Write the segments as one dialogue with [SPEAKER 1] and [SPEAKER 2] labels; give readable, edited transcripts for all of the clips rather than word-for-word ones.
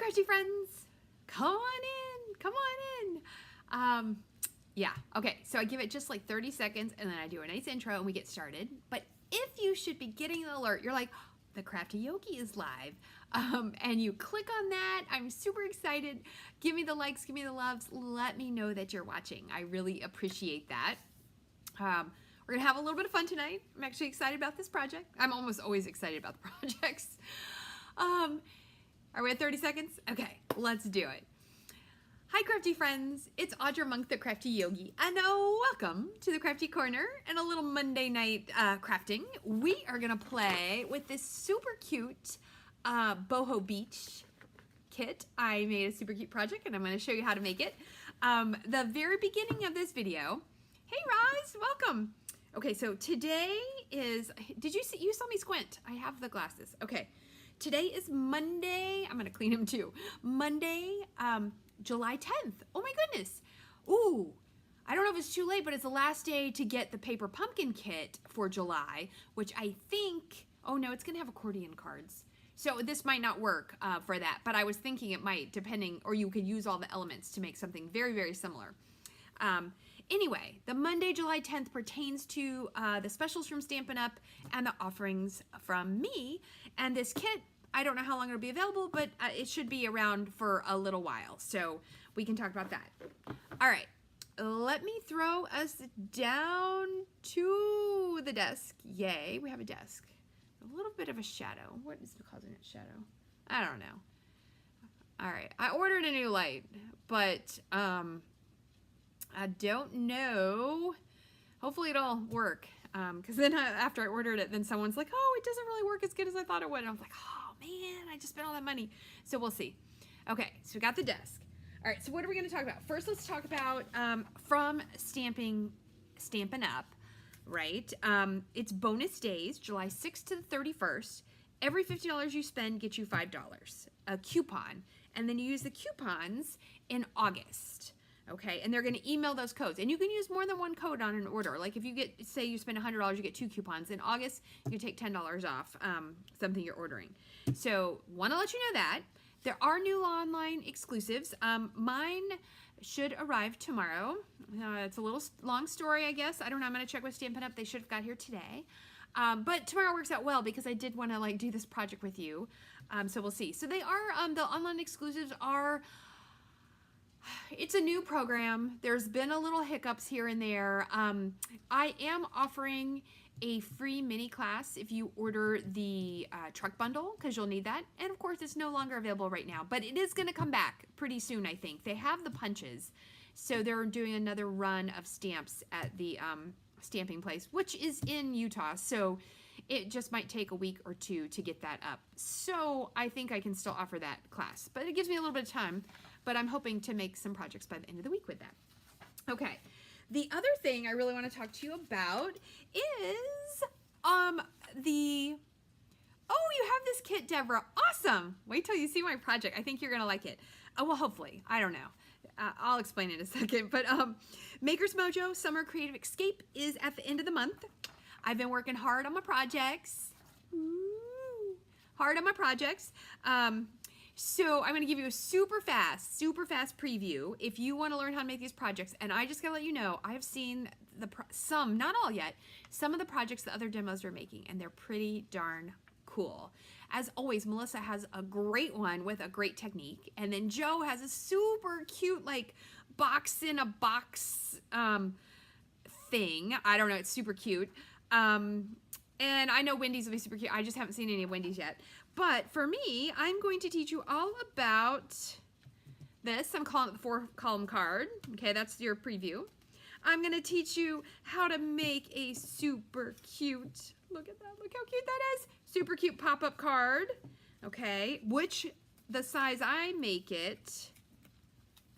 [SPEAKER 1] crafty friends, come on in. Yeah, okay, so I give it just like 30 seconds and then I do a nice intro and we get started. But if you should be getting an alert, you're like, the Crafty Yogi is live, and you click on that, I'm super excited. Give me the likes, give me the loves, let me know that you're watching. I really appreciate that. We're gonna have a little bit of fun tonight. I'm actually excited about this project. I'm almost always excited about the projects. Are we at 30 seconds? Okay, let's do it. Hi crafty friends, it's Audra Monk, the Crafty Yogi, and welcome to the Crafty Corner and a little Monday night crafting. We are gonna play with this super cute Boho Beach Kit. I made a super cute project and I'm gonna show you how to make it. The very beginning of this video, hey Roz, welcome. Okay, so today is, you saw me squint. I have the glasses. Okay, today is Monday, I'm gonna clean them too. Monday, July 10th. Oh my goodness. Ooh, I don't know if it's too late, but it's the last day to get the paper pumpkin kit for July, which I think, oh no, it's gonna have accordion cards. So this might not work for that, but I was thinking it might, depending, or you could use all the elements to make something very, very similar. Anyway, the Monday, July 10th pertains to the specials from Stampin' Up and the offerings from me. And this kit, I don't know how long it'll be available, but it should be around for a little while. So we can talk about that. All right, let me throw us down to the desk. Yay, we have a desk. A little bit of a shadow. What is causing it shadow? I don't know. All right, I ordered a new light, but I don't know. Hopefully it'll work. Because then after I ordered it, then someone's like, oh, it doesn't really work as good as I thought it would. And I was like, oh man, I just spent all that money. So we'll see. Okay, so we got the desk. All right, so what are we going to talk about? First, let's talk about from Stampin' Up, right? It's bonus days, July 6th to the 31st. Every $50 you spend gets you $5, a coupon. And then you use the coupons in August. Okay, and they're going to email those codes. And you can use more than one code on an order. Like if you get, say you spend $100, you get 2 coupons. In August, you can take $10 off something you're ordering. So want to let you know that. There are new online exclusives. Mine should arrive tomorrow. It's a little long story, I guess. I don't know. I'm going to check with Stampin' Up. They should have got here today. But tomorrow works out well because I did want to like do this project with you. So we'll see. So they are, the online exclusives are, it's a new program. There's been a little hiccups here and there. I am offering a free mini class if you order the truck bundle, because you'll need that. And of course, it's no longer available right now, but it is going to come back pretty soon, I think. They have the punches, so they're doing another run of stamps at the stamping place, which is in Utah. So it just might take a week or two to get that up. So I think I can still offer that class, but it gives me a little bit of time. But I'm hoping to make some projects by the end of the week with that. Okay, the other thing I really want to talk to you about is oh, you have this kit, Deborah. Awesome. Wait till you see my project. I think you're going to like it. Well, hopefully. I don't know. I'll explain in a second. But Maker's Mojo Summer Creative Escape is at the end of the month. I've been working hard on my projects. Ooh, hard on my projects. So I'm going to give you a super fast preview if you want to learn how to make these projects. And I just got to let you know, I've seen some, not all yet, some of the projects the other demos are making, and they're pretty darn cool. As always, Melissa has a great one with a great technique. And then Joe has a super cute, like, box in a box thing. I don't know, it's super cute. And I know Wendy's will be super cute. I just haven't seen any of Wendy's yet. But for me, I'm going to teach you all about this. I'm calling it the 4-column card. Okay, that's your preview. I'm going to teach you how to make a super cute, look at that, look how cute that is. Super cute pop-up card. Okay, which the size I make it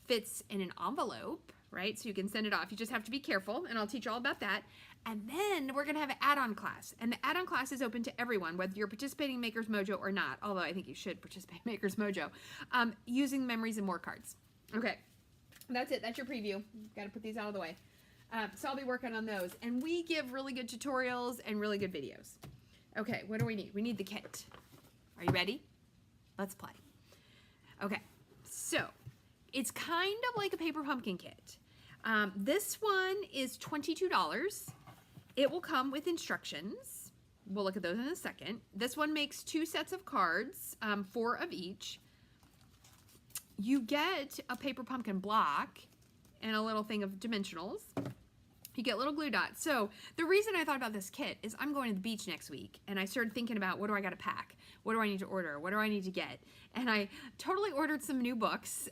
[SPEAKER 1] fits in an envelope, right? So you can send it off. You just have to be careful, and I'll teach you all about that. And then we're going to have an add-on class. And the add-on class is open to everyone, whether you're participating in Maker's Mojo or not, although I think you should participate in Maker's Mojo, using Memories and More cards. Okay, that's it. That's your preview. Got to put these out of the way. So I'll be working on those. And we give really good tutorials and really good videos. Okay, what do we need? We need the kit. Are you ready? Let's play. Okay, so it's kind of like a paper pumpkin kit. This one is $22. It will come with instructions. We'll look at those in a second. This one makes 2 sets of cards, 4 of each. You get a paper pumpkin block and a little thing of dimensionals. You get little glue dots. So the reason I thought about this kit is I'm going to the beach next week, and I started thinking about, what do I got to pack? What do I need to order? What do I need to get? And I totally ordered some new books.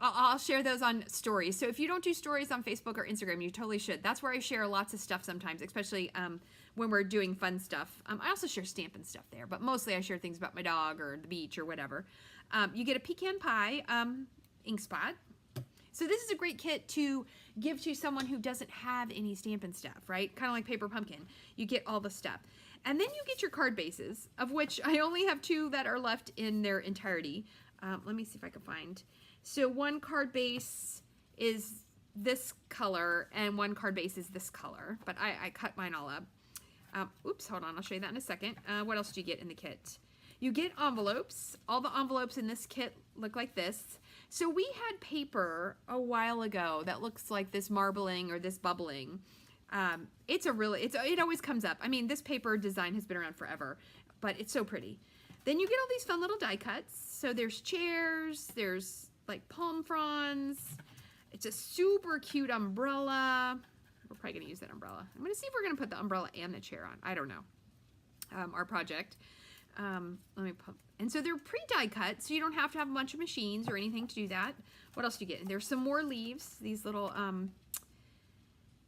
[SPEAKER 1] I'll share those on stories. So if you don't do stories on Facebook or Instagram, you totally should. That's where I share lots of stuff sometimes, especially when we're doing fun stuff. I also share Stampin' stuff there, but mostly I share things about my dog or the beach or whatever. You get a Pecan Pie ink spot. So this is a great kit to give to someone who doesn't have any Stampin' stuff, right? Kind of like Paper Pumpkin. You get all the stuff. And then you get your card bases, of which I only have 2 that are left in their entirety. Let me see if I can find. So one card base is this color, and one card base is this color, but I cut mine all up. Oops, hold on, I'll show you that in a second. What else do you get in the kit? You get envelopes. All the envelopes in this kit look like this. So we had paper a while ago that looks like this marbling or this bubbling. It always comes up. I mean, this paper design has been around forever, but it's so pretty. Then you get all these fun little die cuts. So there's chairs, there's like palm fronds. It's a super cute umbrella. We're probably gonna use that umbrella. I'm gonna see if we're gonna put the umbrella and the chair on. I don't know. Our project. Let me pump. And so they're pre-die cut, so you don't have to have a bunch of machines or anything to do that. What else do you get? There's some more leaves. These little,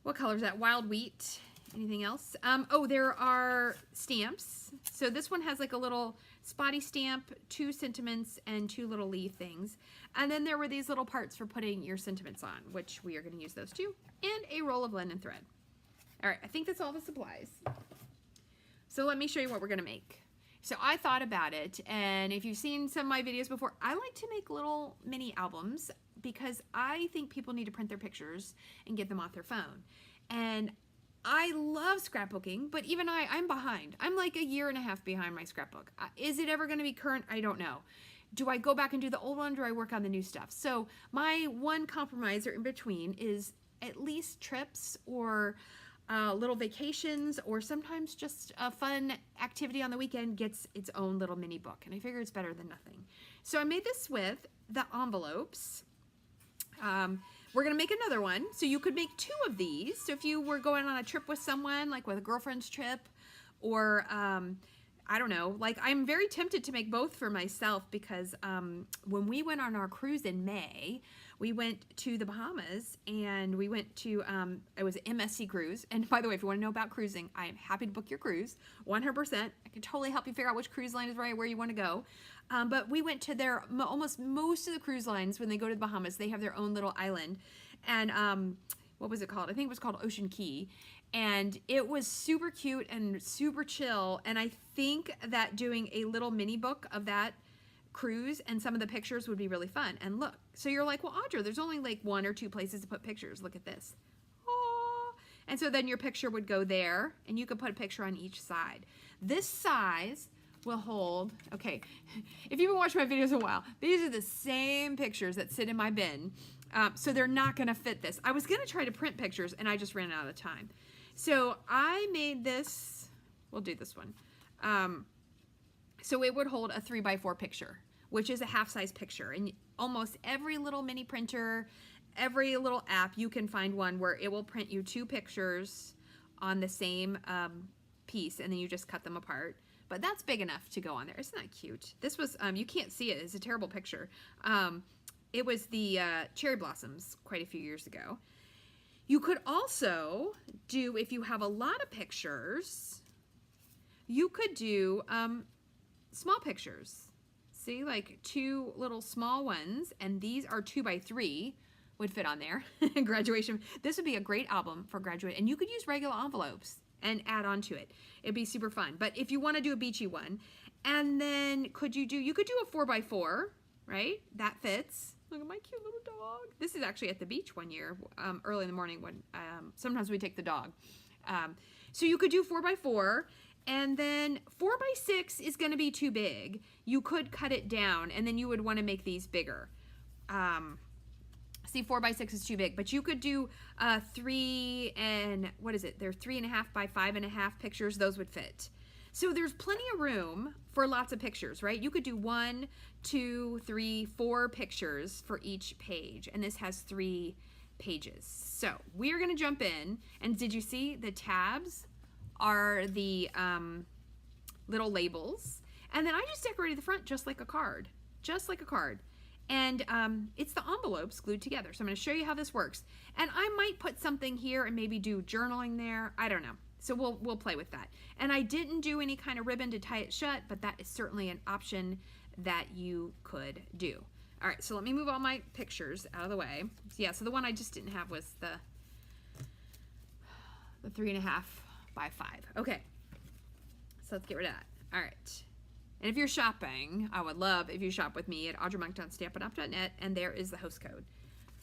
[SPEAKER 1] what color is that? Wild wheat. Anything else? Oh, there are stamps. So this one has like a little spotty stamp, 2 sentiments, and 2 little leaf things. And then there were these little parts for putting your sentiments on, which we are going to use those too. And a roll of linen thread. All right, I think that's all the supplies. So let me show you what we're going to make. So I thought about it, and if you've seen some of my videos before, I like to make little mini albums because I think people need to print their pictures and get them off their phone. And I love scrapbooking, but even I'm behind. I'm like 1.5 years behind my scrapbook. Is it ever going to be current? I don't know. Do I go back and do the old one, or do I work on the new stuff? So my one compromise or in between is at least trips or little vacations, or sometimes just a fun activity on the weekend gets its own little mini book. And I figure it's better than nothing. So I made this with the envelopes. We're gonna make another one. So you could make 2 of these. So if you were going on a trip with someone, like with a girlfriend's trip, or I don't know, like I'm very tempted to make both for myself because when we went on our cruise in May, we went to the Bahamas, and we went to, it was an MSC cruise. And by the way, if you want to know about cruising, I am happy to book your cruise, 100%. I can totally help you figure out which cruise line is right where you want to go. But we went to their, almost most of the cruise lines, when they go to the Bahamas, they have their own little island. And what was it called? I think it was called Ocean Key. And it was super cute and super chill. And I think that doing a little mini book of that cruise and some of the pictures would be really fun. And look, so you're like, well, Audra, there's only like 1 or 2 places to put pictures. Look at this. Aww. And so then your picture would go there, and you could put a picture on each side. This size will hold, okay, if you've been watching my videos a while, these are the same pictures that sit in my bin. So they're not gonna fit this. I was gonna try to print pictures, and I just ran out of time. So I made this, we'll do this one. So it would hold a 3x4 picture, which is a half-size picture. And almost every little mini printer, every little app, you can find one where it will print you 2 pictures on the same piece, and then you just cut them apart. But that's big enough to go on there. Isn't that cute? This was, you can't see it. It's a terrible picture. It was the cherry blossoms quite a few years ago. You could also do, if you have a lot of pictures, you could do small pictures. See, like 2 little small ones, and these are 2x3 would fit on there. Graduation. This would be a great album for graduate, and you could use regular envelopes and add on to it. It'd be super fun. But if you want to do a beachy one, and then you could do a 4x4, right? That fits. Look at my cute little dog. This is actually at the beach one year, early in the morning when sometimes we take the dog. So you could do 4x4. And then 4x6 is going to be too big. You could cut it down, and then you would want to make these bigger. See, 4x6 is too big, but you could do 3 and what is it? They're 3.5 by 5.5 pictures. Those would fit. So there's plenty of room for lots of pictures, right? You could do 1, 2, 3, 4 pictures for each page, and this has 3 pages. So we're going to jump in, and did you see the tabs are the little labels, and then I just decorated the front just like a card, and it's the envelopes glued together. So I'm going to show you how this works, and I might put something here and maybe do journaling there. I don't know. So we'll play with that. And I didn't do any kind of ribbon to tie it shut, but that is certainly an option that you could do. All right, so let me move all my pictures out of the way. So yeah, so the one I just didn't have was the 3.5 by 5. Okay, so let's get rid of that. All right, and if you're shopping, I would love if you shop with me at audreymonk.stampinup.net, and there is the host code.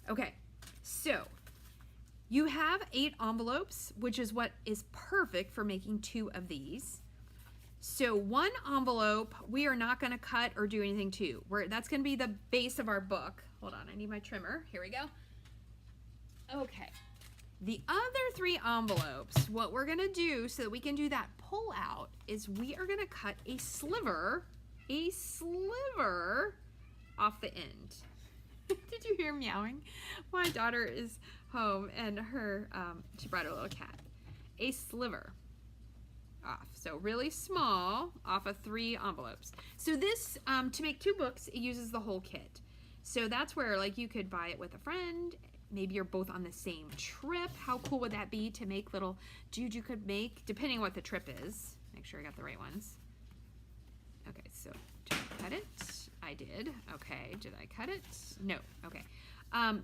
[SPEAKER 1] Okay, so you have 8 envelopes, which is what is perfect for making 2 of these. So 1 envelope, we are not going to cut or do anything to. That's going to be the base of our book. Hold on, I need my trimmer. Here we go. Okay. The other 3 envelopes, what we're going to do so that we can do that pull out is we are going to cut a sliver off the end. Did you hear meowing? My daughter is home, and she brought her little cat. A sliver off, so really small, off of 3 envelopes. So this, to make 2 books, it uses the whole kit. So that's where, like, you could buy it with a friend. Maybe you're both on the same trip. How cool would that be to make little, dude, you could make, depending on what the trip is. Make sure I got the right ones. Okay, so did I cut it? I did. Okay, did I cut it? No. Okay.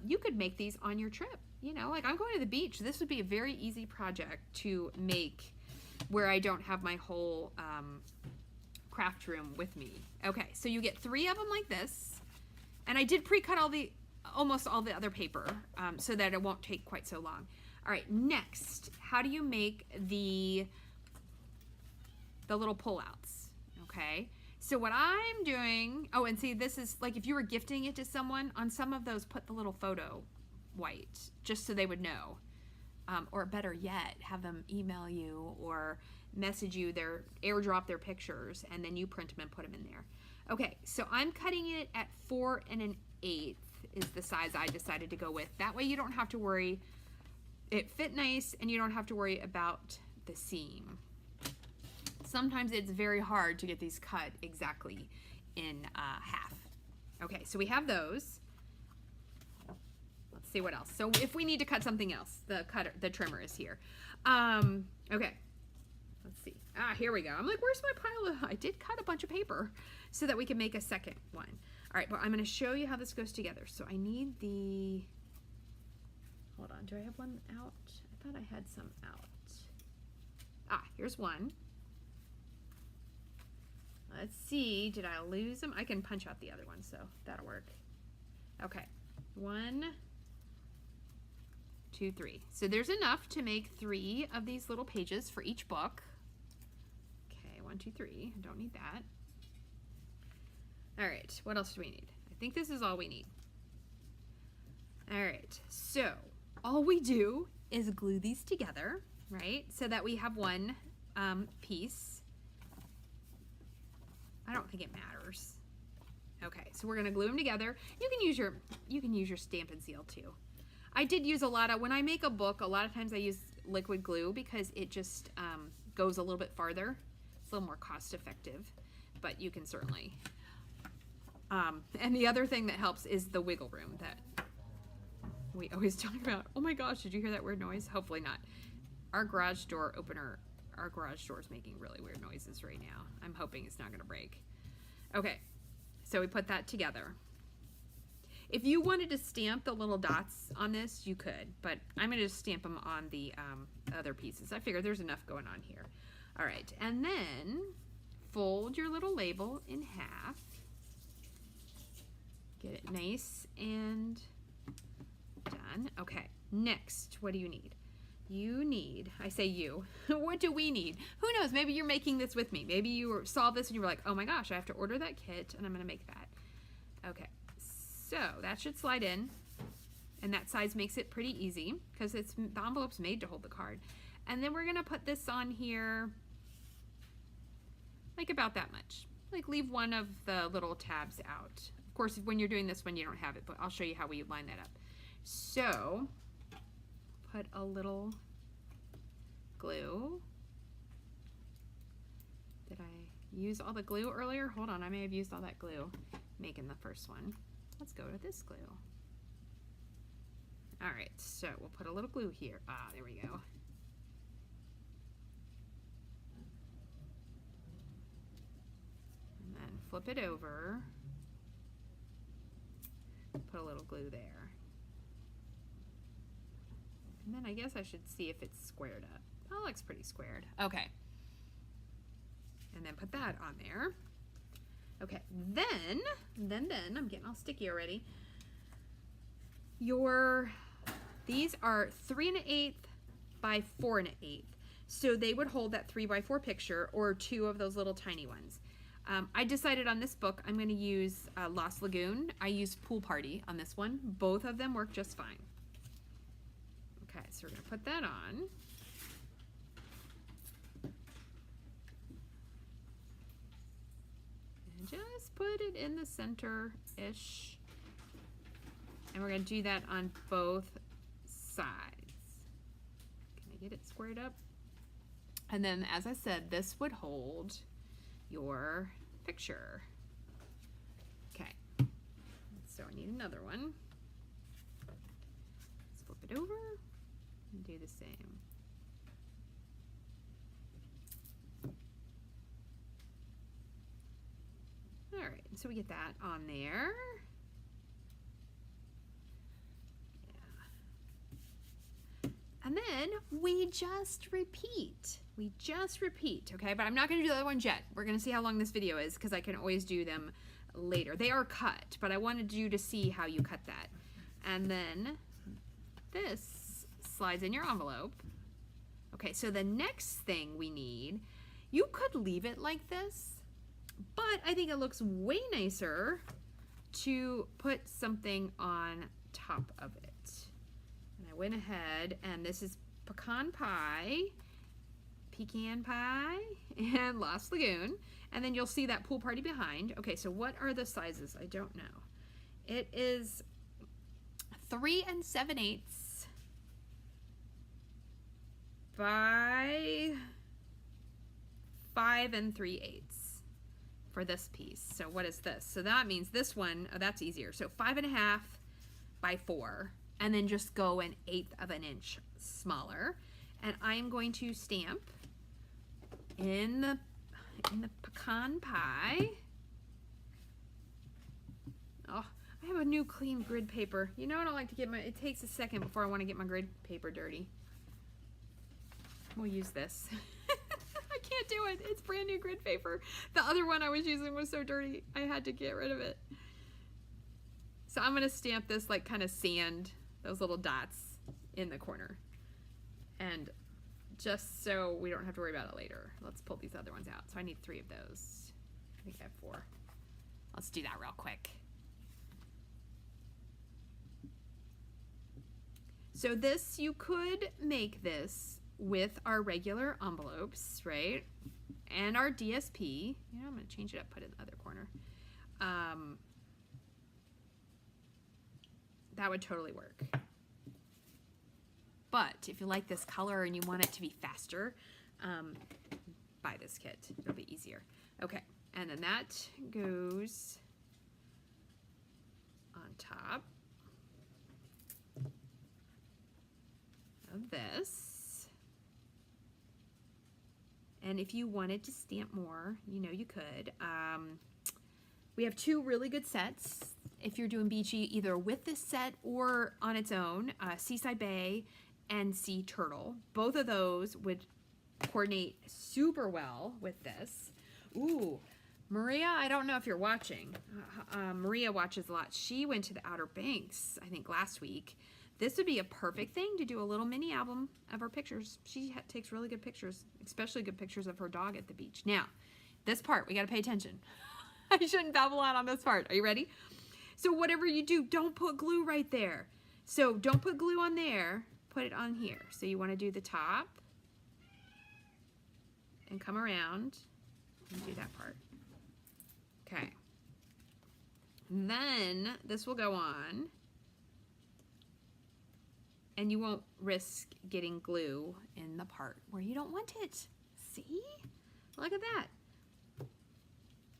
[SPEAKER 1] You could make these on your trip. You know, like I'm going to the beach. This would be a very easy project to make where I don't have my whole craft room with me. Okay, so you get 3 of them like this. And I did pre-cut almost all the other paper so that it won't take quite so long. All right, next, how do you make the little pullouts? Okay. So what I'm doing, oh, and see, this is like if you were gifting it to someone, on some of those, put the little photo white, just so they would know. Or better yet, have them email you or message you, airdrop their pictures, and then you print them and put them in there. Okay, so I'm cutting it at 4 1/8 is the size I decided to go with. That way you don't have to worry. It fit nice, and you don't have to worry about the seam. Sometimes it's very hard to get these cut exactly in half. Okay, so we have those. Let's see what else. So if we need to cut something else, the trimmer is here. Okay, let's see. Here we go. I'm like, where's my pile of, I did cut a bunch of paper so that we can make a second one. All right, well, I'm going to show you how this goes together. So I need hold on, do I have one out? I thought I had some out. Here's one. Let's see, did I lose them? I can punch out the other one, so that'll work. Okay, 1, 2, 3. So there's enough to make 3 of these little pages for each book. Okay, 1, 2, 3. I don't need that. All right, what else do we need? I think this is all we need. All right, so all we do is glue these together, right? So that we have one piece. I don't think it matters. Okay, so we're gonna glue them together. You can use your Stampin' Seal too. I did use when I make a book, a lot of times I use liquid glue because it just goes a little bit farther. It's a little more cost effective, but you can certainly. And the other thing that helps is the wiggle room that we always talk about. Oh my gosh, did you hear that weird noise? Hopefully not. Our garage door opener, our garage door is making really weird noises right now. I'm hoping it's not gonna break. Okay, so we put that together. If you wanted to stamp the little dots on this, you could, but I'm gonna just stamp them on the other pieces. I figured there's enough going on here. All right, and then fold your little label in half. Get it nice and done. Okay, next, what do you need? you need, I say you, what do we need? Who knows, maybe you're making this with me. Maybe you saw this and you were like, oh my gosh, I have to order that kit and I'm gonna make that. Okay, so that should slide in, and that size makes it pretty easy because the envelope's made to hold the card. And then we're gonna put this on here like about that much. Like leave one of the little tabs out. Of course, when you're doing this one, you don't have it, but I'll show you how we line that up. So, put a little glue. Did I use all the glue earlier? Hold on, I may have used all that glue making the first one. Let's go to this glue. All right, so we'll put a little glue here. Ah, there we go. And then flip it over. Put a little glue there. And then I guess I should see if it's squared up. Oh, it looks pretty squared. Okay. And then put that on there. Okay, then, I'm getting all sticky already. These are 3 1/8 by 4 1/8. So they would hold that 3 by 4 picture or 2 of those little tiny ones. I decided on this book I'm going to use Lost Lagoon. I used Pool Party on this one. Both of them work just fine. Okay, so we're going to put that on. And just put it in the center-ish. And we're going to do that on both sides. Can I get it squared up? And then, as I said, this would hold your picture. Okay, so I need another one. Let's flip it over and do the same. All right, so we get that on there. Yeah. And then we just repeat. We just repeat, okay? But I'm not gonna do the other ones yet. We're gonna see how long this video is because I can always do them later. They are cut, but I wanted you to see how you cut that. And then this slides in your envelope. Okay, so the next thing we need, you could leave it like this, but I think it looks way nicer to put something on top of it. And I went ahead, and this is Pecan Pie, and Lost Lagoon. And then you'll see that Pool Party behind. Okay, so what are the sizes? I don't know. It is 3 7/8 by 5 3/8 for this piece. So what is this? So that means this one, oh, that's easier. So 5 1/2 by 4, and then just go 1/8 of an inch smaller. And I'm going to stamp in the Pecan Pie. Oh, I have a new clean grid paper. You know I don't like to get my, it takes a second before I want to get my grid paper dirty. We'll use this. I can't do it. It's brand new grid paper. The other one I was using was so dirty, I had to get rid of it. So I'm gonna stamp this like kind of sand, those little dots in the corner. And just so we don't have to worry about it later, let's pull these other ones out. So I need 3 of those. I think I have 4. Let's do that real quick. So this, you could make this with our regular envelopes, right? And our DSP. You know, I'm gonna change it up, put it in the other corner. That would totally work. But if you like this color and you want it to be faster, buy this kit. It'll be easier. Okay, and then that goes on top of this. And if you wanted to stamp more, you know you could. We have 2 really good sets. If you're doing beachy, either with this set or on its own, Seaside Bay and Sea Turtle. Both of those would coordinate super well with this. Ooh, Maria, I don't know if you're watching. Maria watches a lot. She went to the Outer Banks, I think last week. This would be a perfect thing to do a little mini album of her pictures. She takes really good pictures, especially good pictures of her dog at the beach. Now, this part, we got to pay attention. I shouldn't babble on this part. Are you ready? So whatever you do, don't put glue right there. So don't put glue on there, put it on here. So you want to do the top and come around and do that part. Okay. And then this will go on, and you won't risk getting glue in the part where you don't want it. See? Look at that.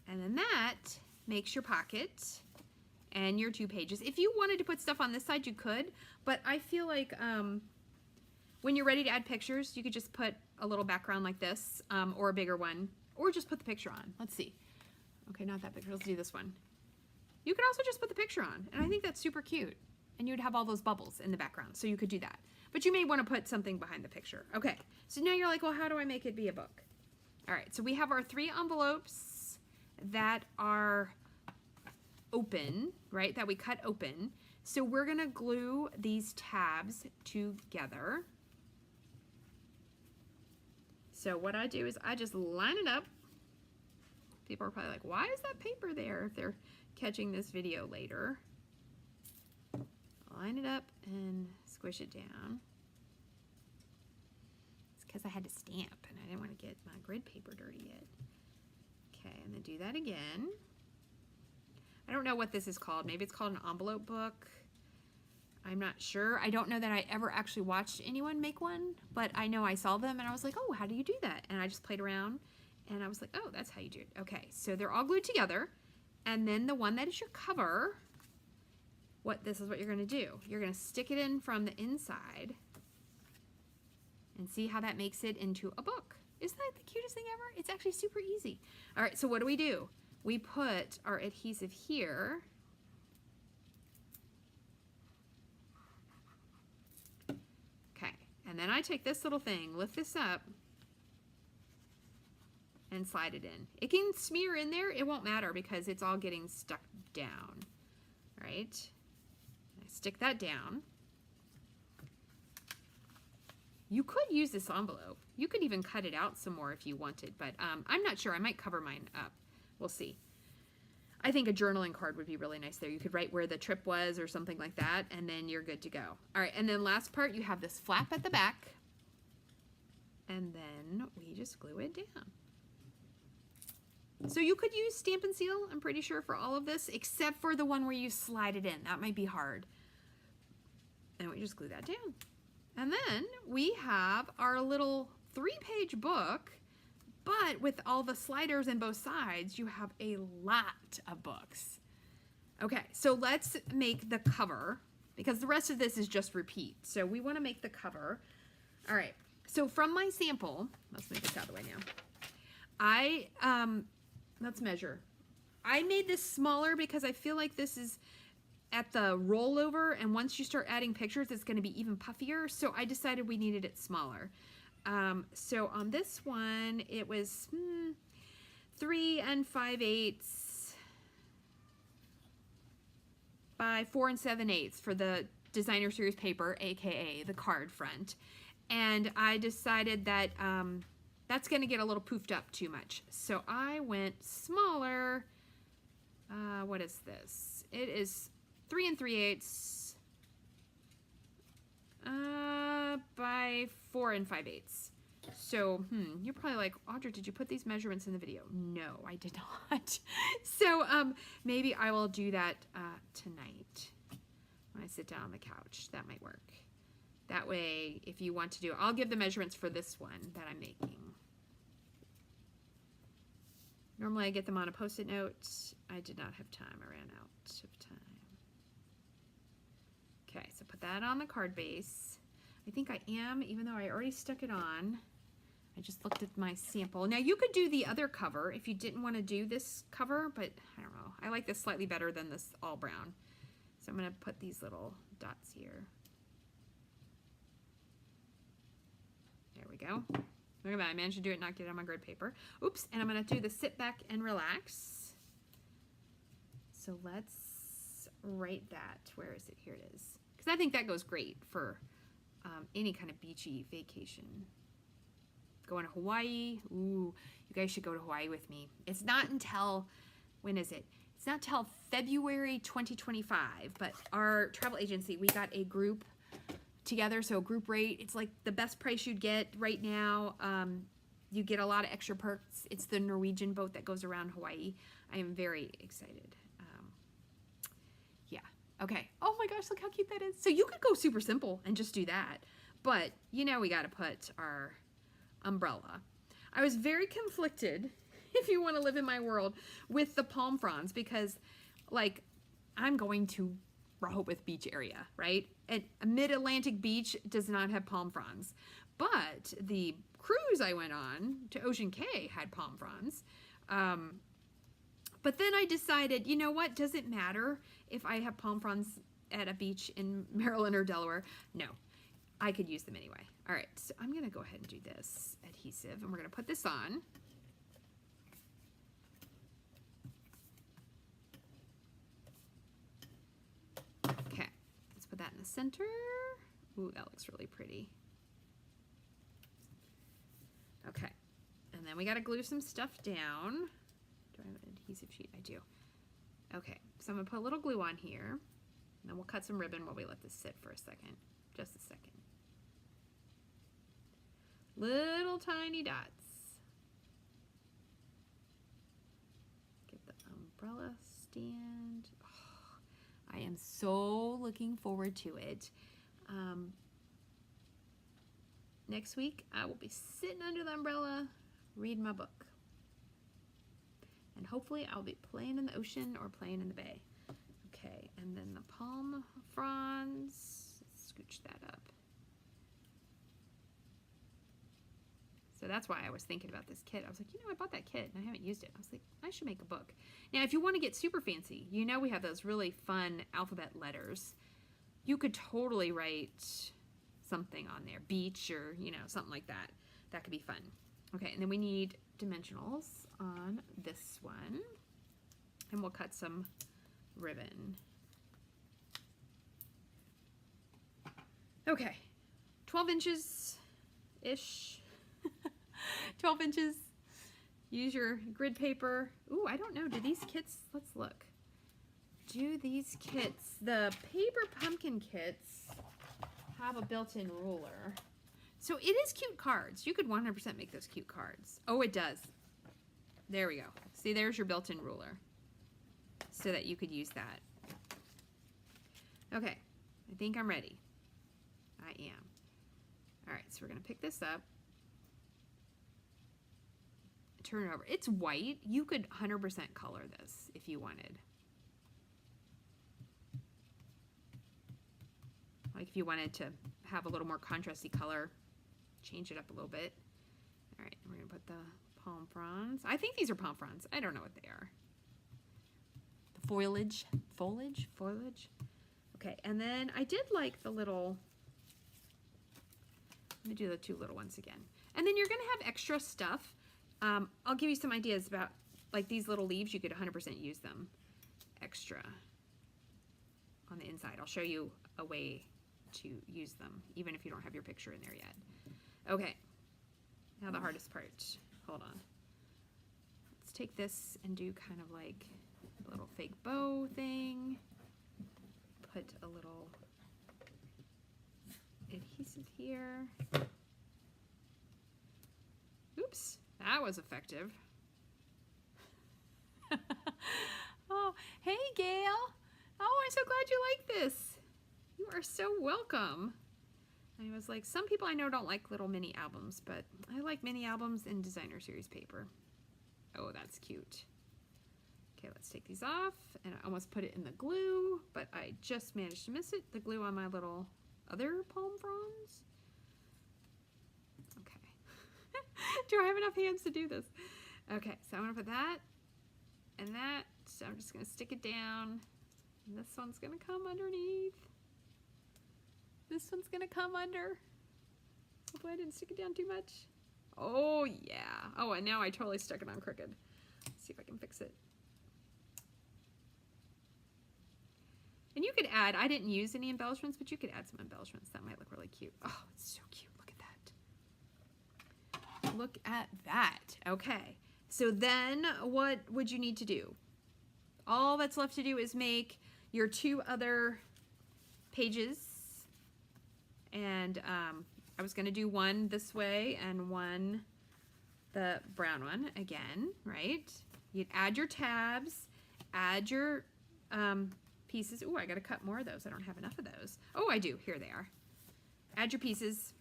[SPEAKER 1] And then that makes your pocket and your 2 pages. If you wanted to put stuff on this side, you could, but I feel like when you're ready to add pictures, you could just put a little background like this, or a bigger one, or just put the picture on. Let's see. Okay, not that picture. Let's do this one. You could also just put the picture on, and I think that's super cute. And you'd have all those bubbles in the background, so you could do that. But you may want to put something behind the picture. Okay, so now you're like, well, how do I make it be a book? All right, so we have our 3 envelopes that are open, right, that we cut open. So we're gonna glue these tabs together. So what I do is I just line it up. People are probably like, why is that paper there if they're catching this video later? Line it up and squish it down. It's because I had to stamp and I didn't want to get my grid paper dirty yet. Okay, and then do that again. I don't know what this is called. Maybe it's called an envelope book. I'm not sure. I don't know that I ever actually watched anyone make one, but I know I saw them and I was like, oh, how do you do that? And I just played around and I was like, oh, that's how you do it. Okay, so they're all glued together. And then the one that is your cover, this is what you're gonna do. You're gonna stick it in from the inside and see how that makes it into a book. Isn't that the cutest thing ever? It's actually super easy. All right, so what do? We put our adhesive here. Okay, and then I take this little thing, lift this up, and slide it in. It can smear in there. It won't matter because it's all getting stuck down, right? I stick that down. You could use this envelope. You could even cut it out some more if you wanted, but I'm not sure. I might cover mine up. We'll see. I think a journaling card would be really nice there. You could write where the trip was or something like that, and then you're good to go. All right, and then last part, you have this flap at the back, and then we just glue it down. So you could use Stampin' Seal, I'm pretty sure, for all of this, except for the one where you slide it in. That might be hard. And we just glue that down. And then we have our little 3-page book, but with all the sliders in both sides, you have a lot of books. Okay, so let's make the cover, because the rest of this is just repeat. So we want to make the cover. All right, so from my sample, let's make this out of the way now. Let's measure. I made this smaller because I feel like this is at the rollover, and once you start adding pictures, it's going to be even puffier. So I decided we needed it smaller. So on this one, it was 3 5/8 by 4 7/8 for the designer series paper, aka the card front. And I decided that that's going to get a little poofed up too much. So I went smaller. What is this? It is 3 3/8 by 4 5/8. So, you're probably like, Audra, did you put these measurements in the video? No, I did not. So, maybe I will do that tonight when I sit down on the couch. That might work. That way, if you want to do it, I'll give the measurements for this one that I'm making. Normally I get them on a Post-it note. I did not have time. I ran out of time. Okay, so put that on the card base. I think I am, even though I already stuck it on. I just looked at my sample. Now you could do the other cover if you didn't want to do this cover, but I don't know. I like this slightly better than this all brown. So I'm going to put these little dots here. There we go. Look at that. I managed to do it, not get it on my grid paper. Oops, and I'm going to do the sit back and relax. So let's write that. Where is it? Here it is. because I think that goes great for any kind of beachy vacation. Going to Hawaii. Ooh, you guys should go to Hawaii with me. It's not until, when is it? It's not until February 2025, but our travel agency, we got a group together, so group rate, it's like the best price you'd get right now. You get a lot of extra perks. It's the Norwegian boat that goes around Hawaii. I am very excited. Yeah. Okay. Oh my gosh, look how cute that is. So you could go super simple and just do that. But, you know, we got to put our umbrella. I was very conflicted, if you want to live in my world, with the palm fronds because, like, I'm going to Rehoboth Beach area, right? And a mid-Atlantic beach does not have palm fronds. But the cruise I went on to Ocean Cay had palm fronds. But then I decided, you know what? Does it matter if I have palm fronds at a beach in Maryland or Delaware? No, I could use them anyway. All right, so I'm going to go ahead and do this adhesive, and we're going to put this on. Okay, let's put that in the center. Ooh, that looks really pretty. Okay, and then we got to glue some stuff down. Do I have an adhesive sheet? I do. Okay, so I'm going to put a little glue on here, and then we'll cut some ribbon while we let this sit for a second. Just a second. Little tiny dots. Get the umbrella stand. Oh, I am so looking forward to it. Next week, I will be sitting under the umbrella, reading my book. And hopefully I'll be playing in the ocean or playing in the bay. Okay, and then the palm fronds. Let's scooch that up. So that's why I was thinking about this kit. I was like, you know, I bought that kit and I haven't used it. I was like, I should make a book. Now, if you want to get super fancy, you know we have those really fun alphabet letters. You could totally write something on there, beach or, you know, something like that. That could be fun. Okay, and then we need dimensionals on this one. And we'll cut some ribbon. Okay, 12 inches-ish. 12 inches. Use your grid paper. Ooh, I don't know. Do these kits, let's look. Do these kits, the paper pumpkin kits, have a built-in ruler? So it is cute cards. You could 100% make those cute cards. Oh, it does. There we go. See, there's your built-in ruler so that you could use that. Okay, I think I'm ready. I am. All right, so we're going to pick this up. Turn it over. It's white. You could 100% color this if you wanted. Like if you wanted to have a little more contrasty color, change it up a little bit. All right, we're gonna put the palm fronds. I think these are palm fronds. I don't know what they are. The foliage. Okay, and then I did like the little, let me do the two little ones again. And then you're gonna have extra stuff. I'll give you some ideas about like these little leaves. You could 100% use them extra on the inside. I'll show you a way to use them, even if you don't have your picture in there yet. Okay, now the hardest part. Hold on. Let's take this and do kind of like a little fake bow thing. Put a little adhesive here. Oops, that was effective. Oh, hey Gail. Oh, I'm so glad you like this. You are so welcome. I was like, some people I know don't like little mini albums, but I like mini albums in designer series paper. Oh, that's cute. Okay, let's take these off. And I almost put it in the glue, but I just managed to miss it. The glue on my little other palm fronds. Okay. Do I have enough hands to do this? Okay, so I'm gonna put that and that. So I'm just gonna stick it down. And this one's gonna come underneath. This one's gonna come under. Hopefully I didn't stick it down too much. Oh yeah. Oh, and now I totally stuck it on crooked. Let's see if I can fix it. And you could add, I didn't use any embellishments, but you could add some embellishments. That might look really cute. Oh, it's so cute. Look at that. Look at that. Okay. So then what would you need to do? All that's left to do is make your 2 other pages. And I was going to do one this way and one the brown one again, right? You'd add your tabs, add your pieces. Oh, I got to cut more of those. I don't have enough of those. Oh, I do. Here they are. Add your pieces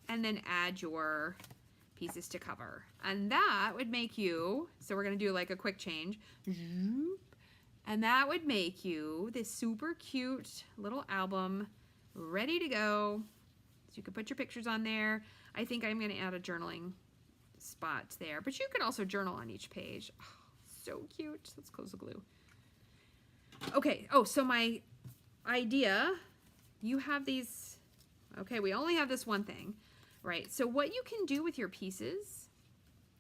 [SPEAKER 1] and then add your pieces to cover. And that would make you, so we're going to do like a quick change. And that would make you this super cute little album ready to go. So you can put your pictures on there. I think I'm going to add a journaling spot there, but you can also journal on each page. Oh, so cute. Let's close the glue. Okay. Oh, so my idea, you have these. Okay, we only have this one thing, right? So what you can do with your pieces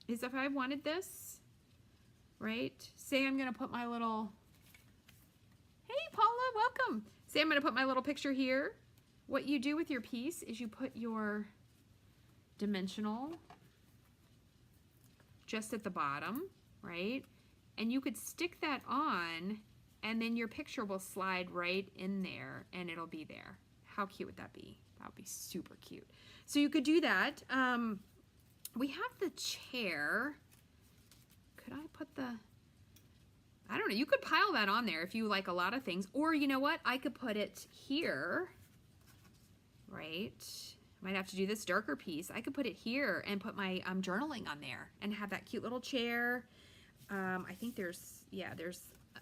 [SPEAKER 1] is if I wanted this, right? Say I'm going to put my little, hey Paula, welcome. Say I'm going to put my little picture here. What you do with your piece is you put your dimensional just at the bottom, right? And you could stick that on and then your picture will slide right in there and it'll be there. How cute would that be? That would be super cute. So you could do that. We have the chair. Could I put the, I don't know, you could pile that on there if you like a lot of things. Or you know what? I could put it here, right? Might have to do this darker piece. I could put it here and put my journaling on there and have that cute little chair. I think there's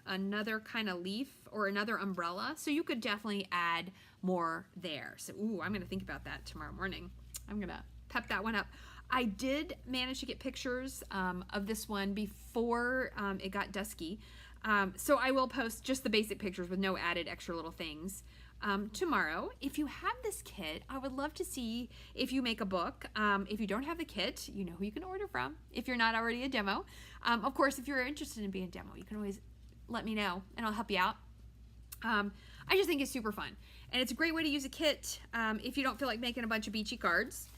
[SPEAKER 1] another kind of leaf or another umbrella. So you could definitely add more there. So, ooh, I'm going to think about that tomorrow morning. I'm going to pep that one up. I did manage to get pictures of this one before it got dusky. So I will post just the basic pictures with no added extra little things tomorrow. If you have this kit, I would love to see if you make a book. If you don't have the kit, you know who you can order from if you're not already a demo. Of course, if you're interested in being a demo, you can always let me know and I'll help you out. I just think it's super fun. And it's a great way to use a kit if you don't feel like making a bunch of beachy cards.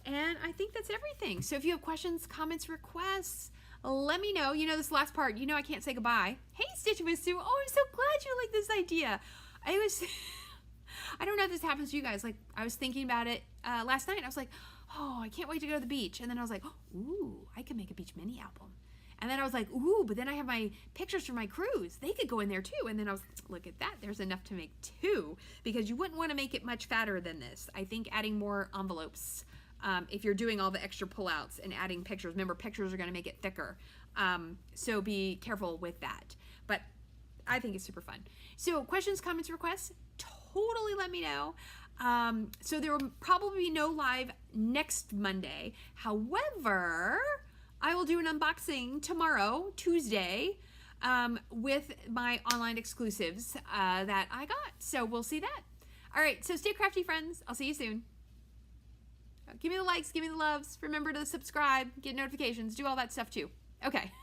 [SPEAKER 1] And I think that's everything. So if you have questions, comments, requests, let me know. You know, this last part, you know I can't say goodbye. Hey, Stitching with Sue. Oh, I'm so glad you like this idea. I don't know if this happens to you guys. Like, I was thinking about it last night. I was like, oh, I can't wait to go to the beach. And then I was like, ooh, I could make a beach mini album. And then I was like, ooh, but then I have my pictures from my cruise. They could go in there too. And then I was, look at that. There's enough to make 2 because you wouldn't want to make it much fatter than this. I think adding more envelopes, if you're doing all the extra pullouts and adding pictures, remember pictures are going to make it thicker. So be careful with that. But I think it's super fun. So questions, comments, requests, totally let me know. So there will probably be no live next Monday. However, I will do an unboxing tomorrow, Tuesday, with my online exclusives that I got. So we'll see that. All right, so stay crafty, friends. I'll see you soon. Give me the likes, give me the loves. Remember to subscribe, get notifications, do all that stuff too. Okay.